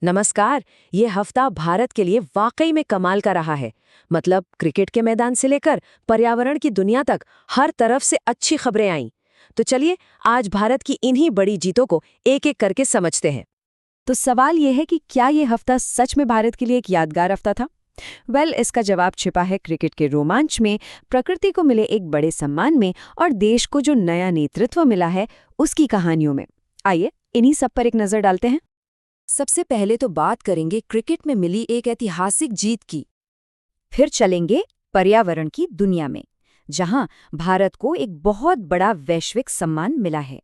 नमस्कार। ये हफ्ता भारत के लिए वाकई में कमाल का रहा है। मतलब क्रिकेट के मैदान से लेकर पर्यावरण की दुनिया तक हर तरफ से अच्छी खबरें आईं। तो चलिए आज भारत की इन्हीं बड़ी जीतों को एक एक करके समझते हैं। तो सवाल यह है कि क्या ये हफ्ता सच में भारत के लिए एक यादगार हफ्ता था? इसका जवाब छिपा है क्रिकेट के रोमांच में, प्रकृति को मिले एक बड़े सम्मान में और देश को जो नया नेतृत्व मिला है उसकी कहानियों में। आइए इन्हीं सब पर एक नजर डालते हैं। सबसे पहले तो बात करेंगे क्रिकेट में मिली एक ऐतिहासिक जीत की। फिर चलेंगे पर्यावरण की दुनिया में, जहां भारत को एक बहुत बड़ा वैश्विक सम्मान मिला है।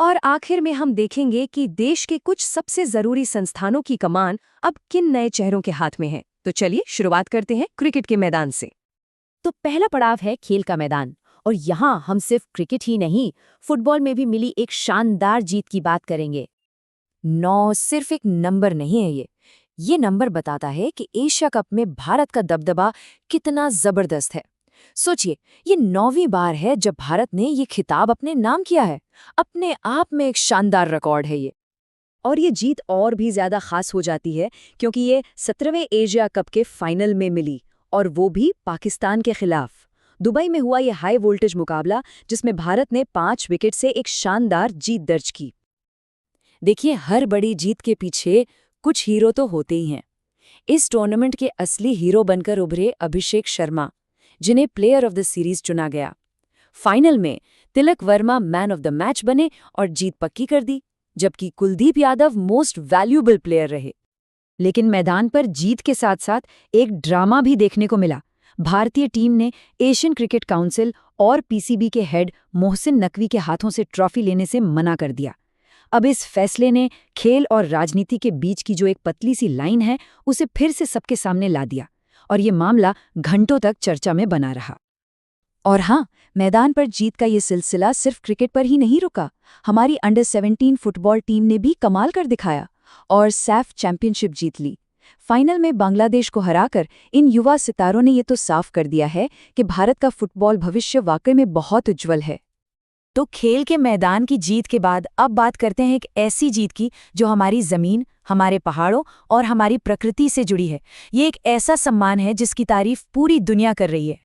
और आखिर में हम देखेंगे कि देश के कुछ सबसे जरूरी संस्थानों की कमान अब किन नए चेहरों के हाथ में है। तो चलिए शुरुआत करते हैं क्रिकेट के मैदान से। तो पहला पड़ाव है खेल का मैदान, और यहाँ हम सिर्फ क्रिकेट ही नहीं, फुटबॉल में भी मिली एक शानदार जीत की बात करेंगे। 9 सिर्फ एक नंबर नहीं है, ये नंबर बताता है कि एशिया कप में भारत का दबदबा कितना जबरदस्त है। सोचिए, ये 9वीं बार है जब भारत ने ये खिताब अपने नाम किया है। अपने आप में एक शानदार रिकॉर्ड है ये। और ये जीत और भी ज्यादा खास हो जाती है क्योंकि ये 17वें एशिया कप के फाइनल में मिली, और वो भी पाकिस्तान के खिलाफ। दुबई में हुआ ये हाई वोल्टेज मुकाबला जिसमें भारत ने 5 विकेट से एक शानदार जीत दर्ज की। देखिए, हर बड़ी जीत के पीछे कुछ हीरो तो होते ही हैं। इस टूर्नामेंट के असली हीरो बनकर उभरे अभिषेक शर्मा, जिन्हें प्लेयर ऑफ द सीरीज चुना गया। फाइनल में Tilak Varma man of the match बने और जीत पक्की कर दी, जबकि Kuldeep Yadav most valuable player रहे। लेकिन मैदान पर जीत के साथ साथ एक ड्रामा भी देखने को मिला। भारतीय टीम ने एशियन क्रिकेट काउंसिल और पीसीबी के हेड मोहसिन नकवी के हाथों से ट्रॉफी लेने से मना कर दिया। अब इस फैसले ने खेल और राजनीति के बीच की जो एक पतली सी लाइन है उसे फिर से सबके सामने ला दिया, और ये मामला घंटों तक चर्चा में बना रहा। और हाँ, मैदान पर जीत का ये सिलसिला सिर्फ क्रिकेट पर ही नहीं रुका। हमारी अंडर 17 फुटबॉल टीम ने भी कमाल कर दिखाया और सैफ चैंपियनशिप जीत ली। फाइनल में बांग्लादेश को हराकर इन युवा सितारों ने ये तो साफ कर दिया है कि भारत का फुटबॉल भविष्य वाकई में बहुत उज्जवल है। तो खेल के मैदान की जीत के बाद अब बात करते हैं एक ऐसी जीत की जो हमारी जमीन, हमारे पहाड़ों और हमारी प्रकृति से जुड़ी है। ये एक ऐसा सम्मान है जिसकी तारीफ पूरी दुनिया कर रही है।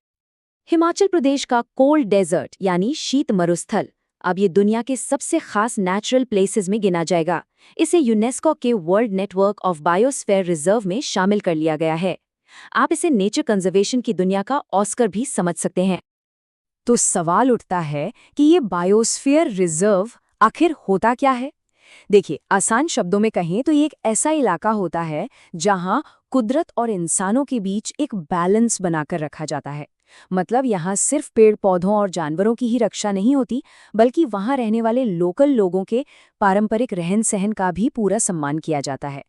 हिमाचल प्रदेश का कोल्ड डेजर्ट यानी शीत मरुस्थल अब ये दुनिया के सबसे खास नेचुरल प्लेसेस में गिना जाएगा। इसे यूनेस्को के world network of biosphere reserve में शामिल कर लिया गया है। आप इसे नेचर कंजर्वेशन की दुनिया का ऑस्कर भी समझ सकते हैं। तो सवाल उठता है कि ये बायोस्फीयर रिजर्व आखिर होता क्या है? देखिए, आसान शब्दों में कहें तो ये एक ऐसा इलाका होता है जहां कुदरत और इंसानों के बीच एक बैलेंस बनाकर रखा जाता है। मतलब यहाँ सिर्फ पेड़ पौधों और जानवरों की ही रक्षा नहीं होती, बल्कि वहाँ रहने वाले लोकल लोगों के पारंपरिक रहन सहन का भी पूरा सम्मान किया जाता है।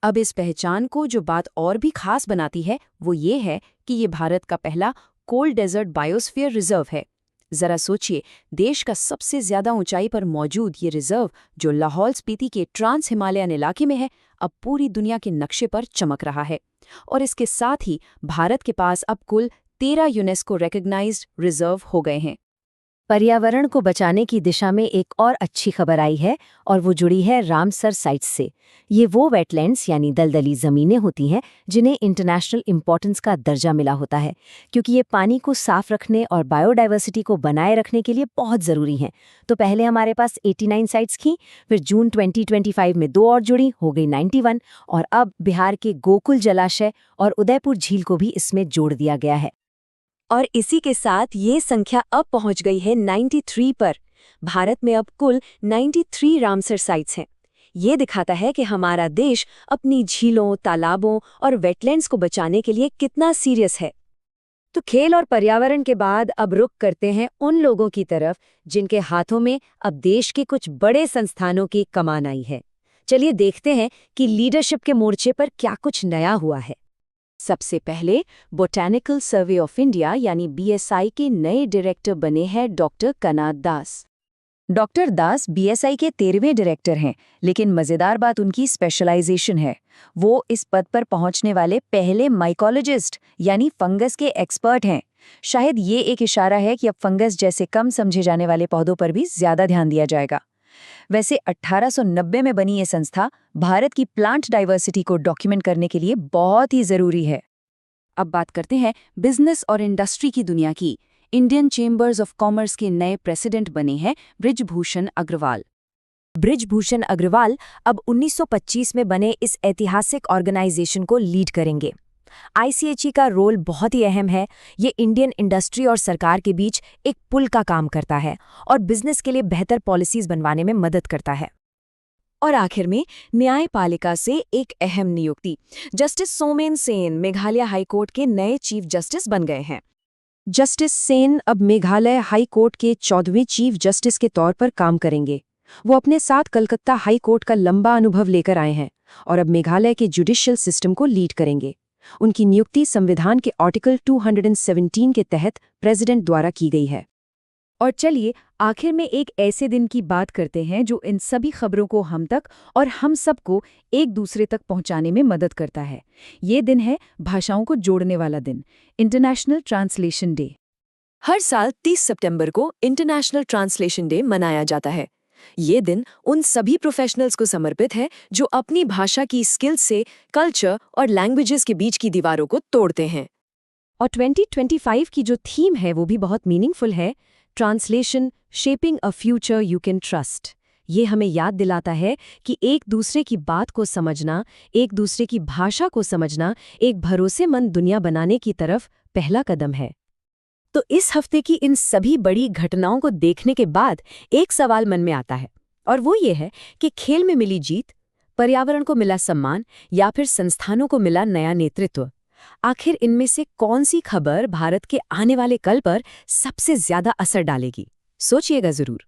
अब इस पहचान को जो बात और भी खास बनाती है वो ये है कि ये भारत का पहला कोल्ड डेजर्ट बायोस्फीयर रिजर्व है। जरा सोचिए, देश का सबसे ज्यादा ऊंचाई पर मौजूद ये रिजर्व, जो लाहौल स्पीति के ट्रांस हिमालयन इलाके में है, अब पूरी दुनिया के नक्शे पर चमक रहा है। और इसके साथ ही भारत के पास अब कुल 13 यूनेस्को रिकॉग्नाइज्ड रिजर्व हो गए हैं। पर्यावरण को बचाने की दिशा में एक और अच्छी खबर आई है, और वो जुड़ी है रामसर साइट्स से। ये वो वेटलैंड्स यानी दलदली ज़मीनें होती हैं जिन्हें इंटरनेशनल इम्पोर्टेंस का दर्जा मिला होता है, क्योंकि ये पानी को साफ रखने और बायोडाइवर्सिटी को बनाए रखने के लिए बहुत ज़रूरी हैं। तो पहले हमारे पास 89 साइट्स थीं, फिर जून 2025 में 2 और जुड़ी, हो गई 91, और अब बिहार के गोकुल जलाशय और उदयपुर झील को भी इसमें जोड़ दिया गया है। और इसी के साथ ये संख्या अब पहुंच गई है 93 पर। भारत में अब कुल 93 रामसर साइट्स हैं। ये दिखाता है कि हमारा देश अपनी झीलों, तालाबों और वेटलैंड्स को बचाने के लिए कितना सीरियस है। तो खेल और पर्यावरण के बाद अब रुख करते हैं उन लोगों की तरफ जिनके हाथों में अब देश के कुछ बड़े संस्थानों की कमान आई है। चलिए देखते हैं कि लीडरशिप के मोर्चे पर क्या कुछ नया हुआ है। सबसे पहले बोटैनिकल सर्वे ऑफ इंडिया यानी बीएसआई के नए डायरेक्टर बने हैं डॉक्टर कनाद दास। डॉक्टर दास बीएसआई के 13वें डायरेक्टर हैं, लेकिन मजेदार बात उनकी स्पेशलाइजेशन है। वो इस पद पर पहुंचने वाले पहले माइकोलॉजिस्ट यानी फंगस के एक्सपर्ट हैं। शायद ये एक इशारा है कि अब फंगस जैसे कम समझे जाने वाले पौधों पर भी ज्यादा ध्यान दिया जाएगा। वैसे 1890 में बनी ये संस्था भारत की प्लांट डाइवर्सिटी को डॉक्यूमेंट करने के लिए बहुत ही जरूरी है। अब बात करते हैं बिजनेस और इंडस्ट्री की दुनिया की। इंडियन चेंबर्स ऑफ कॉमर्स के नए प्रेसिडेंट बने हैं बृजभूषण अग्रवाल। बृजभूषण अग्रवाल अब 1925 में बने इस ऐतिहासिक ऑर्गेनाइजेशन को लीड करेंगे। आईसीएचई का रोल बहुत ही अहम है। ये इंडियन इंडस्ट्री और सरकार के बीच एक पुल का काम करता है और बिजनेस के लिए बेहतर पॉलिसीज बनवाने में मदद करता है। और आखिर में न्यायपालिका से एक अहम नियुक्ति। जस्टिस सोमेन सेन मेघालय हाईकोर्ट के नए चीफ जस्टिस बन गए हैं। जस्टिस सेन अब मेघालय हाई कोर्ट के 14वें चीफ जस्टिस के तौर पर काम करेंगे। वो अपने साथ कलकत्ता हाई कोर्ट का लंबा अनुभव लेकर आए हैं और अब मेघालय के जुडिशियल सिस्टम को लीड करेंगे। उनकी नियुक्ति संविधान के आर्टिकल 217 के तहत प्रेसिडेंट द्वारा की गई है। और चलिए आखिर में एक ऐसे दिन की बात करते हैं जो इन सभी खबरों को हम तक और हम सबको एक दूसरे तक पहुंचाने में मदद करता है। ये दिन है भाषाओं को जोड़ने वाला दिन, इंटरनेशनल ट्रांसलेशन डे। हर साल 30 सितंबर को इंटरनेशनल ट्रांसलेशन डे मनाया जाता है। ये दिन उन सभी प्रोफेशनल्स को समर्पित है जो अपनी भाषा की स्किल्स से कल्चर और लैंग्वेजेस के बीच की दीवारों को तोड़ते हैं। और 2025 की जो थीम है वो भी बहुत मीनिंगफुल है, translation shaping a future you can trust. ये हमें याद दिलाता है कि एक दूसरे की बात को समझना, एक दूसरे की भाषा को समझना एक भरोसेमंद दुनिया बनाने की तरफ पहला कदम है। तो इस हफ्ते की इन सभी बड़ी घटनाओं को देखने के बाद एक सवाल मन में आता है, और वो ये है कि खेल में मिली जीत, पर्यावरण को मिला सम्मान या फिर संस्थानों को मिला नया नेतृत्व, आखिर इनमें से कौन सी खबर भारत के आने वाले कल पर सबसे ज्यादा असर डालेगी? सोचिएगा जरूर।